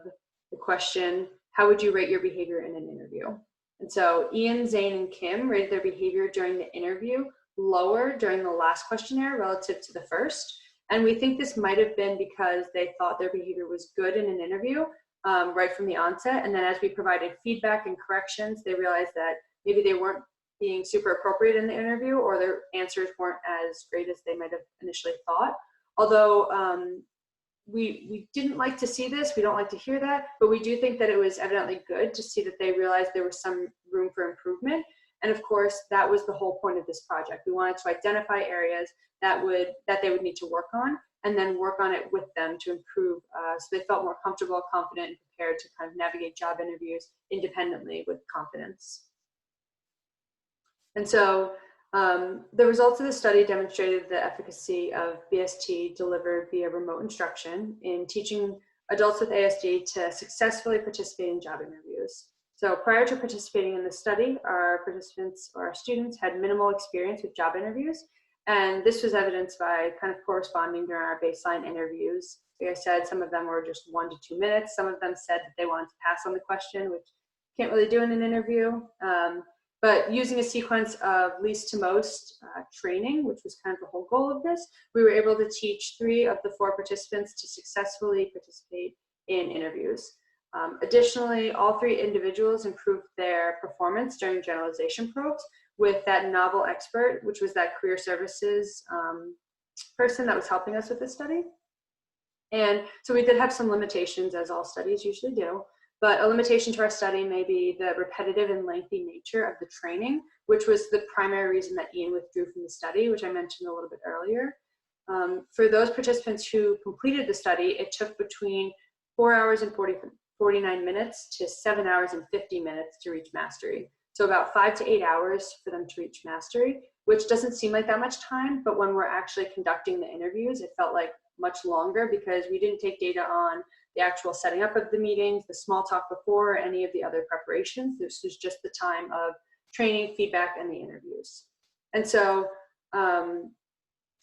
the question, how would you rate your behavior in an interview? And so Ian, Zane, and Kim rated their behavior during the interview lower during the last questionnaire relative to the first. And we think this might have been because they thought their behavior was good in an interview right from the onset. And then as we provided feedback and corrections, they realized that maybe they weren't being super appropriate in the interview, or their answers weren't as great as they might have initially thought. Although we didn't like to see this, we don't like to hear that, but we do think that it was evidently good to see that they realized there was some room for improvement. And of course, that was the whole point of this project. We wanted to identify areas that they would need to work on, and then work on it with them to improve, so they felt more comfortable, confident, and prepared to kind of navigate job interviews independently with confidence. And so the results of the study demonstrated the efficacy of BST delivered via remote instruction in teaching adults with ASD to successfully participate in job interviews. So prior to participating in the study, our participants or our students had minimal experience with job interviews. And this was evidenced by kind of corresponding during our baseline interviews. Like I said, some of them were just 1 to 2 minutes. Some of them said that they wanted to pass on the question, which you can't really do in an interview. But using a sequence of least to most training, which was kind of the whole goal of this, we were able to teach 3 of the 4 participants to successfully participate in interviews. Additionally, all 3 individuals improved their performance during generalization probes with that novel expert, which was that career services person that was helping us with this study. And so we did have some limitations, as all studies usually do. But a limitation to our study may be the repetitive and lengthy nature of the training, which was the primary reason that Ian withdrew from the study, which I mentioned a little bit earlier. For those participants who completed the study, it took between 4 hours and 49 minutes to 7 hours and 50 minutes to reach mastery. So about 5 to 8 hours for them to reach mastery, which doesn't seem like that much time, but when we're actually conducting the interviews, it felt like much longer because we didn't take data on the actual setting up of the meetings, the small talk before, or any of the other preparations. This was just the time of training, feedback, and the interviews. And so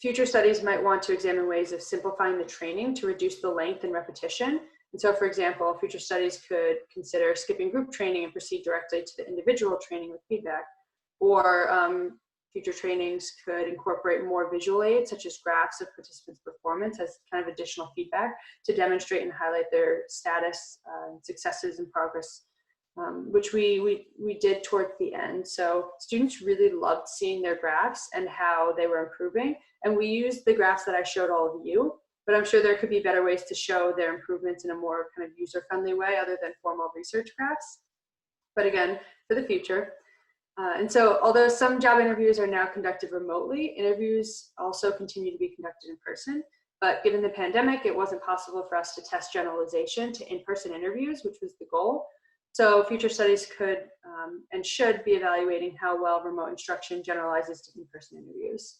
future studies might want to examine ways of simplifying the training to reduce the length and repetition. And so, for example, future studies could consider skipping group training and proceed directly to the individual training with feedback, or future trainings could incorporate more visual aids, such as graphs of participants' performance as kind of additional feedback to demonstrate and highlight their status, successes, and progress, which we did towards the end. So students really loved seeing their graphs and how they were improving. And we used the graphs that I showed all of you, but I'm sure there could be better ways to show their improvements in a more kind of user-friendly way other than formal research graphs. But again, for the future. And so although some job interviews are now conducted remotely, interviews also continue to be conducted in person. But given the pandemic, it wasn't possible for us to test generalization to in-person interviews, which was the goal. So future studies could and should be evaluating how well remote instruction generalizes to in-person interviews.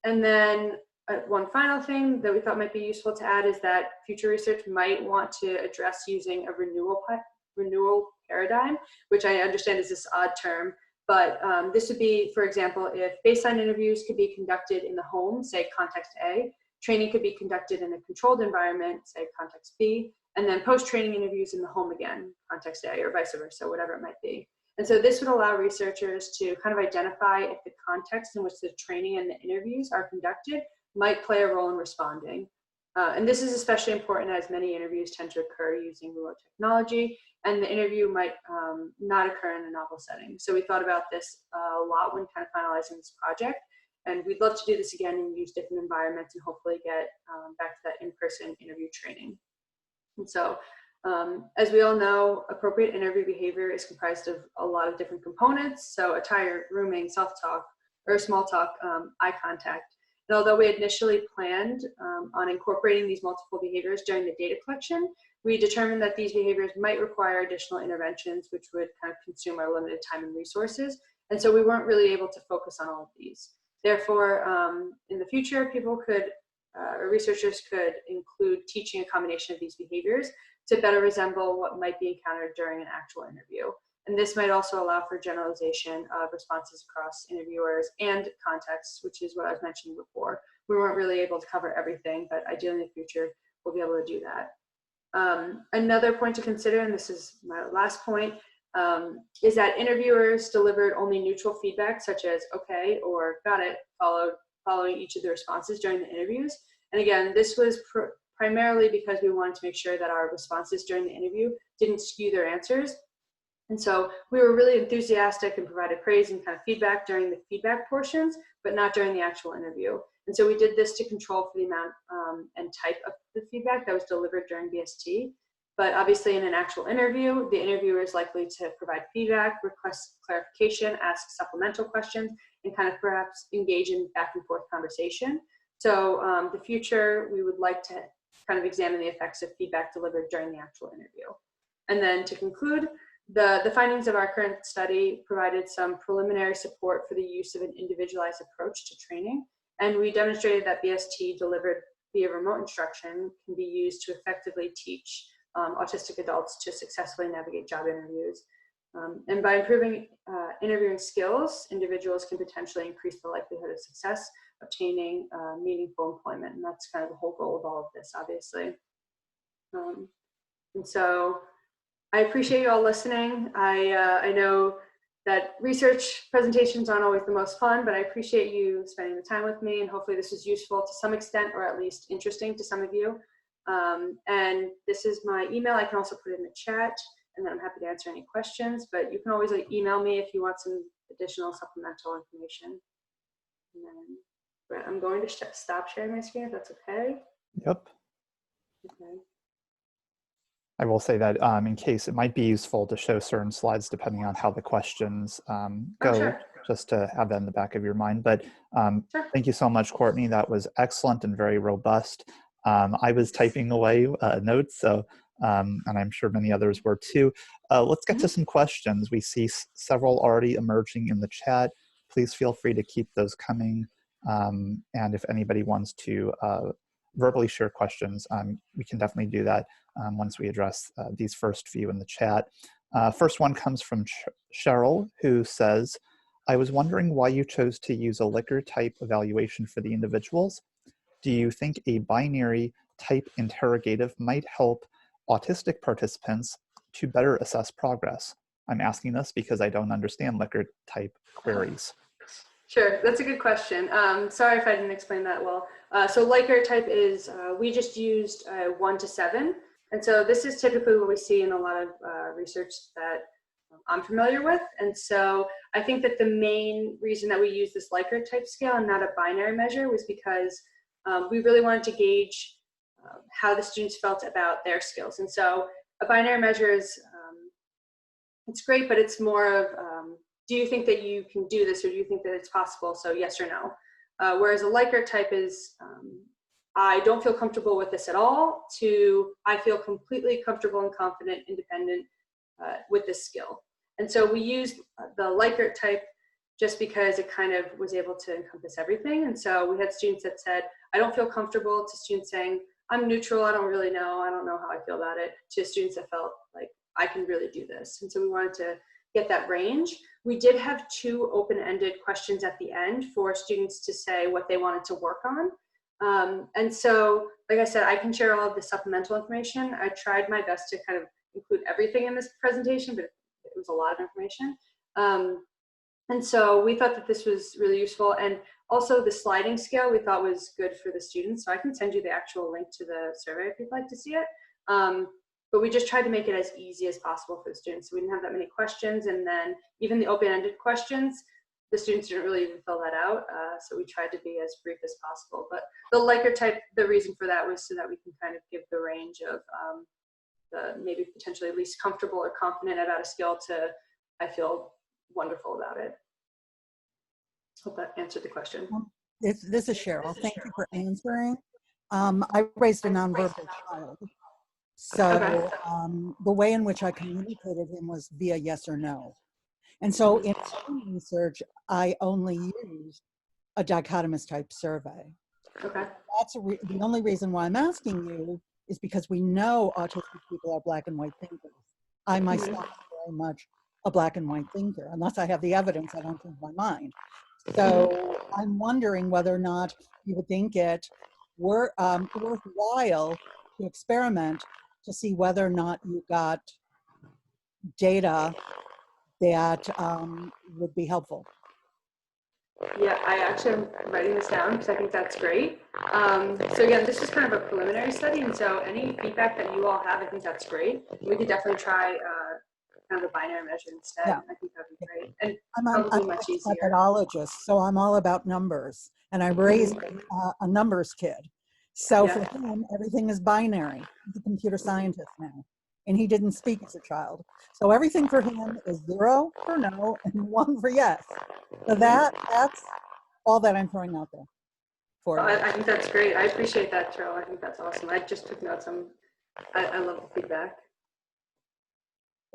And then one final thing that we thought might be useful to add is that future research might want to address using a renewal paradigm, which I understand is this odd term, but this would be, for example, if baseline interviews could be conducted in the home, say context A, training could be conducted in a controlled environment, say context B, and then post-training interviews in the home again, context A, or vice versa, whatever it might be. And so this would allow researchers to kind of identify if the context in which the training and the interviews are conducted might play a role in responding. And this is especially important as many interviews tend to occur using remote technology, and the interview might not occur in a novel setting. So we thought about this a lot when kind of finalizing this project, and we'd love to do this again and use different environments and hopefully get back to that in-person interview training. And so, as we all know, appropriate interview behavior is comprised of a lot of different components. So attire, grooming, self-talk, or small talk, eye contact. And although we initially planned on incorporating these multiple behaviors during the data collection, we determined that these behaviors might require additional interventions, which would kind of consume our limited time and resources. And so we weren't really able to focus on all of these. Therefore, in the future, people could, or researchers could include teaching a combination of these behaviors to better resemble what might be encountered during an actual interview. And this might also allow for generalization of responses across interviewers and contexts, which is what I was mentioning before. We weren't really able to cover everything, but ideally in the future, we'll be able to do that. Another point to consider, and this is my last point, is that interviewers delivered only neutral feedback, such as okay or got it, following each of the responses during the interviews. And again, this was primarily because we wanted to make sure that our responses during the interview didn't skew their answers. And so we were really enthusiastic and provided praise and kind of feedback during the feedback portions, but not during the actual interview. And so we did this to control for the amount and type of the feedback that was delivered during BST. But obviously in an actual interview, the interviewer is likely to provide feedback, request clarification, ask supplemental questions, and kind of perhaps engage in back and forth conversation. So the future, we would like to kind of examine the effects of feedback delivered during the actual interview. And then to conclude, the findings of our current study provided some preliminary support for the use of an individualized approach to training. And we demonstrated that BST delivered via remote instruction can be used to effectively teach autistic adults to successfully navigate job interviews. And by improving interviewing skills, individuals can potentially increase the likelihood of success obtaining meaningful employment. And that's kind of the whole goal of all of this, obviously. And so I appreciate you all listening. I know that research presentations aren't always the most fun, but I appreciate you spending the time with me, and hopefully this is useful to some extent, or at least interesting to some of you. And this is my email. I can also put it in the chat, and then I'm happy to answer any questions, but you can always email me if you want some additional supplemental information. And then Brett, I'm going to stop sharing my screen if that's okay. Yep. Okay. I will say that in case it might be useful to show certain slides depending on how the questions go, sure. just to have that in the back of your mind. But Sure. thank you so much, Courtney. That was excellent and very robust. I was typing away notes, so and I'm sure many others were too. Let's get to some questions. We see several already emerging in the chat. Please feel free to keep those coming. And if anybody wants to verbally share questions, we can definitely do that once we address these first few in the chat. First one comes from Cheryl, who says, I was wondering why you chose to use a Likert type evaluation for the individuals. Do you think a binary type interrogative might help autistic participants to better assess progress? I'm asking this because I don't understand Likert type queries. Sure, that's a good question. Sorry if I didn't explain that well. So Likert type is, we just used 1 to 7. And so this is typically what we see in a lot of research that I'm familiar with. And so I think that the main reason that we use this Likert type scale and not a binary measure was because we really wanted to gauge how the students felt about their skills. And so a binary measure is, it's great, but it's more of, do you think that you can do this, or do you think that it's possible? So yes or no. Whereas a Likert type is, I don't feel comfortable with this at all, to I feel completely comfortable and confident, independent with this skill. And so we used the Likert type just because it kind of was able to encompass everything. And so we had students that said, I don't feel comfortable, to students saying, I'm neutral, I don't really know, I don't know how I feel about it, to students that felt like, I can really do this. And so we wanted to get that range. We did have 2 open-ended questions at the end for students to say what they wanted to work on. And so, like I said, I can share all of the supplemental information. I tried my best to kind of include everything in this presentation, but it was a lot of information. And so we thought that this was really useful. And also the sliding scale we thought was good for the students. So I can send you the actual link to the survey if you'd like to see it. But we just tried to make it as easy as possible for the students. So we didn't have that many questions. And then even the open-ended questions, the students didn't really even fill that out. So we tried to be as brief as possible. But the Likert type, the reason for that was so that we can kind of give the range of the maybe potentially least comfortable or confident about a skill to, I feel wonderful about it. Hope that answered the question. This is Cheryl. Thank you for answering. I raised a nonverbal child. So the way in which I communicated him was via yes or no. And so in my research, I only used a dichotomous type survey. Okay. That's the only reason why I'm asking you is because we know autistic people are black and white thinkers. I myself am very much a black and white thinker. Unless I have the evidence, I don't change my mind. So I'm wondering whether or not you would think it worthwhile to experiment to see whether or not you got data that would be helpful. Yeah, I actually am writing this down because I think that's great. So again, this is kind of a preliminary study, and so any feedback that you all have, I think that's great. We could definitely try kind of a binary measure instead. Yeah. I think that'd be great, and probably much easier. I'm a methodologist, so I'm all about numbers, and I raised a numbers kid. So for him, everything is binary. He's a computer scientist now, and he didn't speak as a child. So everything for him is 0 for no and 1 for yes. So that's all that I'm throwing out there for you. I think that's great. I appreciate that, Cheryl. I think that's awesome. I just took notes. I love the feedback.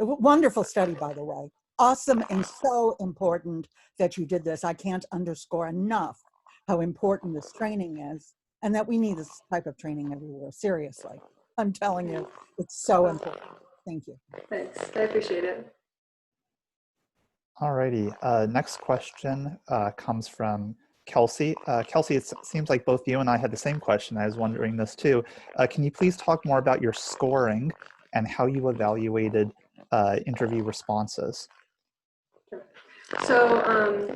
A wonderful study, by the way. Awesome and so important that you did this. I can't underscore enough how important this training is, and that we need this type of training everywhere. Seriously, I'm telling you, it's so important. Thank you. Thanks. I appreciate it. Alrighty. Next question comes from Kelsey. Kelsey, it seems like both you and I had the same question. I was wondering this too. Can you please talk more about your scoring and how you evaluated interview responses? Sure.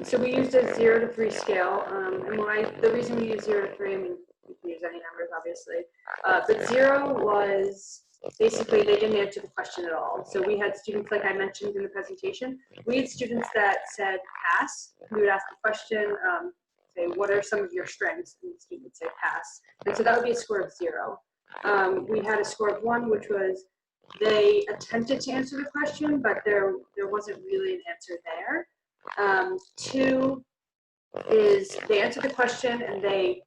So we used a 0 to 3 scale, and the reason we use 0 to 3, I mean, you can use any numbers, obviously, but 0 was basically they didn't answer the question at all. So we had students, like I mentioned in the presentation, we had students that said pass. We would ask the question, say, what are some of your strengths? And the student would say pass. And so that would be a score of 0. We had a score of 1, which was they attempted to answer the question, but there wasn't really an answer there. 2 is they answered the question and they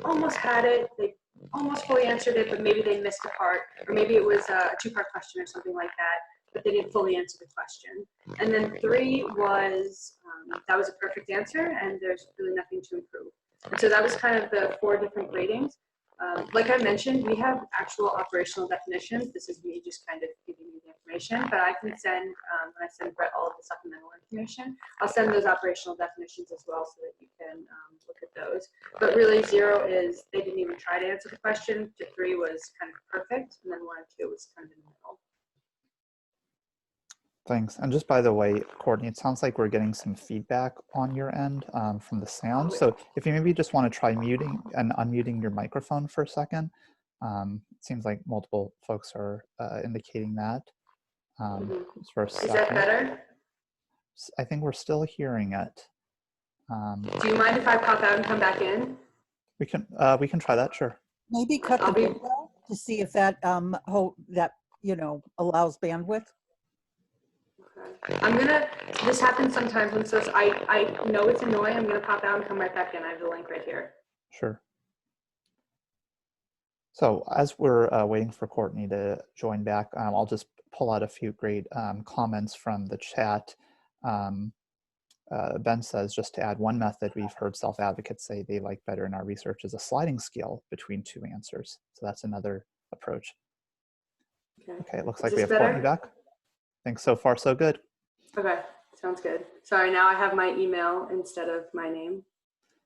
almost had it, they almost fully answered it, but maybe they missed a part, or maybe it was a 2-part question or something like that, but they didn't fully answer the question. And then 3 was, that was a perfect answer and there's really nothing to improve. And so that was kind of the 4 different ratings. Like I mentioned, we have actual operational definitions. This is me just kind of giving you the information, but I can send, when I send Brett all of the supplemental information, I'll send those operational definitions as well so that you can look at those. But really 0 is they didn't even try to answer the question, to 3 was kind of perfect, and then 1 and 2 was kind of in the middle. Thanks. And just by the way, Courtney, it sounds like we're getting some feedback on your end from the sound. So if you maybe just want to try muting and unmuting your microphone for a second. It seems like multiple folks are indicating that. Just for a second. Is that better? I think we're still hearing it. Do you mind if I pop out and come back in? We can try that, sure. Maybe cut the video to see if that allows bandwidth. Okay. I'm gonna. This happens sometimes when so I know it's annoying. I'm gonna pop out and come right back in. I have the link right here. Sure. So as we're waiting for Courtney to join back, I'll just pull out a few great comments from the chat. Ben says, just to add one method we've heard self-advocates say they like better in our research is a sliding scale between two answers. So that's another approach. Okay, it looks like we have Courtney back. I think so far so good. Okay, sounds good. Sorry, now I have my email instead of my name.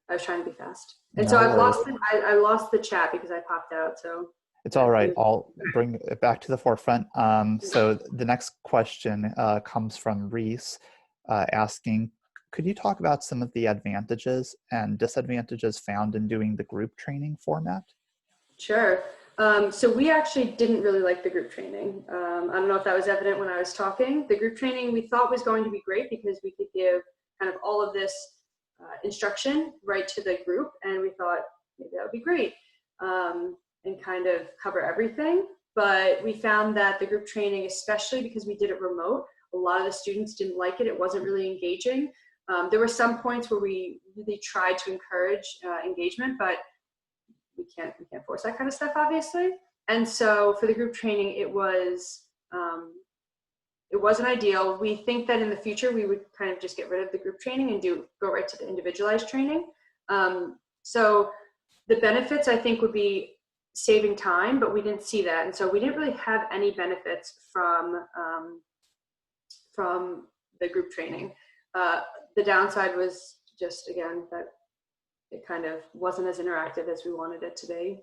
I was trying to be fast. And so I've lost I lost the chat because I popped out, so. It's all right, I'll bring it back to the forefront. So the next question comes from Reese asking, could you talk about some of the advantages and disadvantages found in doing the group training format? Sure. So we actually didn't really like the group training. I don't know if that was evident when I was talking. The group training we thought was going to be great because we could give kind of all of this instruction right to the group, and we thought maybe that would be great and kind of cover everything. But we found that the group training, especially because we did it remote, a lot of the students didn't like it. It wasn't really engaging. There were some points where we really tried to encourage engagement, but we can't force that kind of stuff, obviously. And so for the group training, it wasn't ideal. We think that in the future we would kind of just get rid of the group training and go right to the individualized training. So the benefits I think would be saving time, but we didn't see that, and so we didn't really have any benefits from the group training. The downside was just, again, that it kind of wasn't as interactive as we wanted it to be.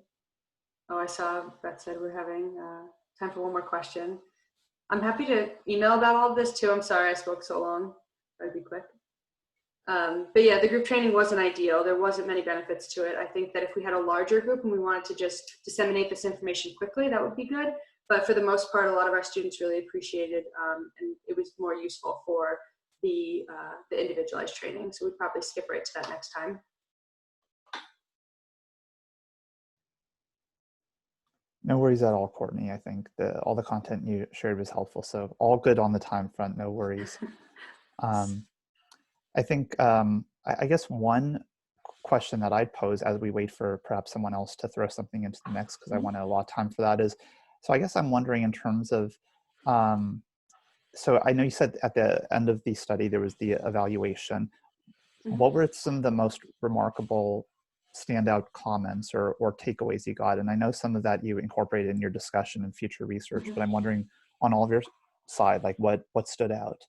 Oh, I saw Brett said we're having time for one more question. I'm happy to email about all of this too. I'm sorry I spoke so long. Try to be quick. But yeah, the group training wasn't ideal. There wasn't many benefits to it. I think that if we had a larger group and we wanted to just disseminate this information quickly, that would be good. But for the most part, a lot of our students really appreciated, and it was more useful for the individualized training. So we'd probably skip right to that next time. No worries at all, Courtney. I think all the content you shared was helpful. So all good on the time front, no worries. I think, I guess one question that I'd pose as we wait for perhaps someone else to throw something into the mix, because I want to allot time for that, is, so I guess I'm wondering in terms of, so I know you said at the end of the study there was the evaluation. What were some of the most remarkable standout comments or takeaways you got? And I know some of that you incorporated in your discussion and future research, but I'm wondering on all of your side, like what stood out?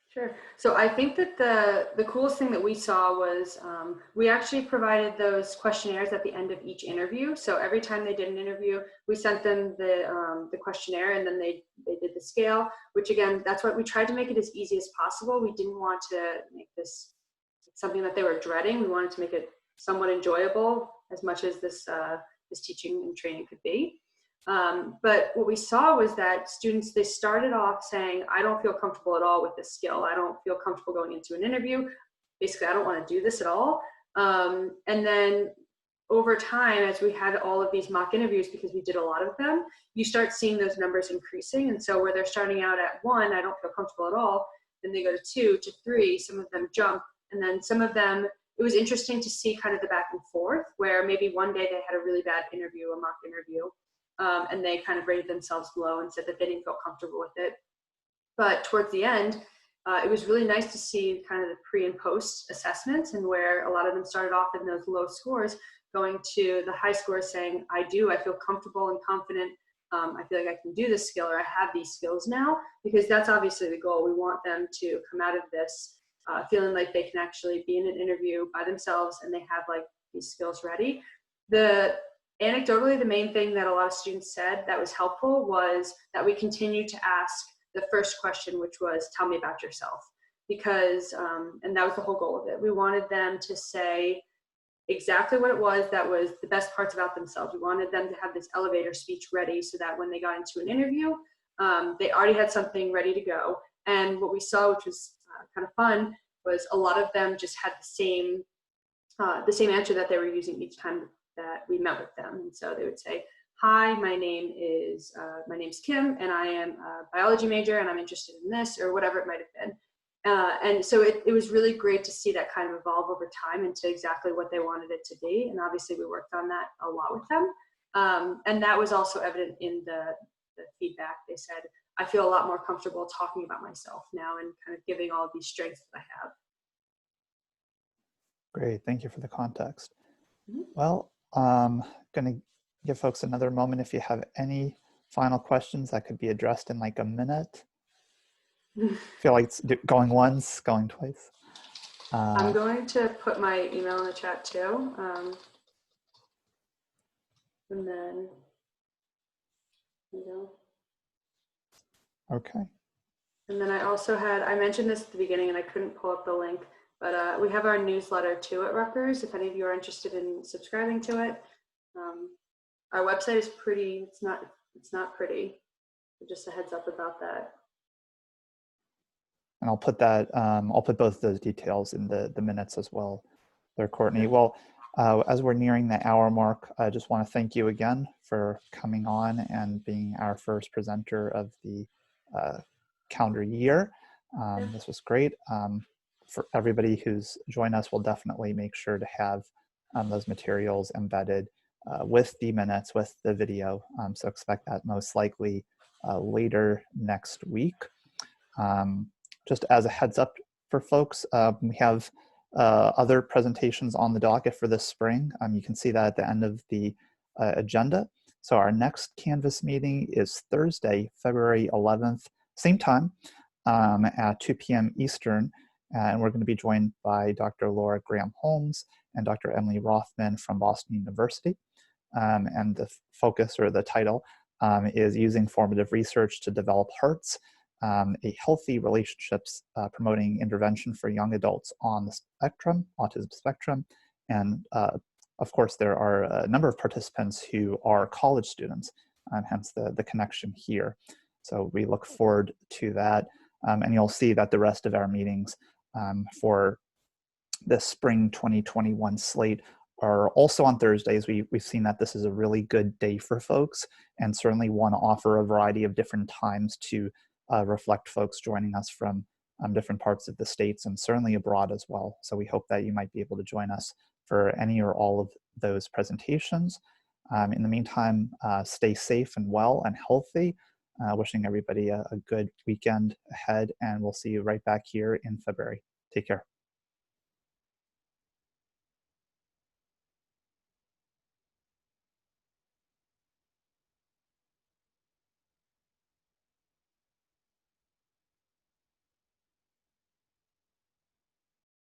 Sure. So I think that the coolest thing that we saw was we actually provided those questionnaires at the end of each interview. So every time they did an interview, we sent them the questionnaire, and then they did the scale, which again, that's what we tried to make it as easy as possible. We didn't want to make this something that they were dreading. We wanted to make it somewhat enjoyable as much as this teaching and training could be. But what we saw was that students, they started off saying, I don't feel comfortable at all with this skill. I don't feel comfortable going into an interview. Basically, I don't want to do this at all. And then over time, as we had all of these mock interviews, because we did a lot of them, you start seeing those numbers increasing. And so where they're starting out at 1, I don't feel comfortable at all, then they go to 2 to 3, some of them jump. And then some of them, it was interesting to see kind of the back and forth, where maybe one day they had a really bad interview, a mock interview, and they kind of rated themselves low and said that they didn't feel comfortable with it. But towards the end, it was really nice to see kind of the pre and post assessments, and where a lot of them started off in those low scores going to the high scores saying, I feel comfortable and confident. I feel like I can do this skill, or I have these skills now, because that's obviously the goal. We want them to come out of this feeling like they can actually be in an interview by themselves and they have like these skills ready. Anecdotally, the main thing that a lot of students said that was helpful was that we continue to ask the first question, which was, tell me about yourself. Because, and that was the whole goal of it. We wanted them to say exactly what it was that was the best parts about themselves. We wanted them to have this elevator speech ready so that when they got into an interview, they already had something ready to go. And what we saw, which was kind of fun, was a lot of them just had the same answer that they were using each time that we met with them. And so they would say, hi, my name's Kim, and I am a biology major, and I'm interested in this, or whatever it might have been. And so it was really great to see that kind of evolve over time into exactly what they wanted it to be. And obviously we worked on that a lot with them. And that was also evident in the feedback. They said, I feel a lot more comfortable talking about myself now and kind of giving all of these strengths that I have. Great, thank you for the context. Mm-hmm. Well, going to give folks another moment. If you have any final questions that could be addressed in like a minute. Feel like it's going once, going twice. I'm going to put my email in the chat too. And then, Okay. And then I also I mentioned this at the beginning and I couldn't pull up the link, but we have our newsletter too at Rutgers, if any of you are interested in subscribing to it. Our website is pretty, it's not pretty, just a heads up about that. And I'll put that, I'll put both those details in the minutes as well there, Courtney. Well, as we're nearing the hour mark, I just want to thank you again for coming on and being our first presenter of the calendar year. This was great. For everybody who's joined us, we'll definitely make sure to have those materials embedded with the minutes, with the video. So expect that most likely later next week. Just as a heads up for folks, we have other presentations on the docket for this spring. You can see that at the end of the agenda. So our next Canvas meeting is Thursday, February 11th, same time at 2 p.m. Eastern. And we're going to be joined by Dr. Laura Graham-Holmes and Dr. Emily Rothman from Boston University. And the focus or the title is Using Formative Research to Develop Hearts, a Healthy Relationships Promoting Intervention for Young Adults on the Spectrum, Autism Spectrum. And of course, there are a number of participants who are college students, hence the connection here. So we look forward to that. And you'll see that the rest of our meetings for the spring 2021 slate are also on Thursdays. We've seen that this is a really good day for folks and certainly want to offer a variety of different times to reflect folks joining us from different parts of the states and certainly abroad as well. So we hope that you might be able to join us for any or all of those presentations. In the meantime, stay safe and well and healthy. Wishing everybody a good weekend ahead, and we'll see you right back here in February. Take care.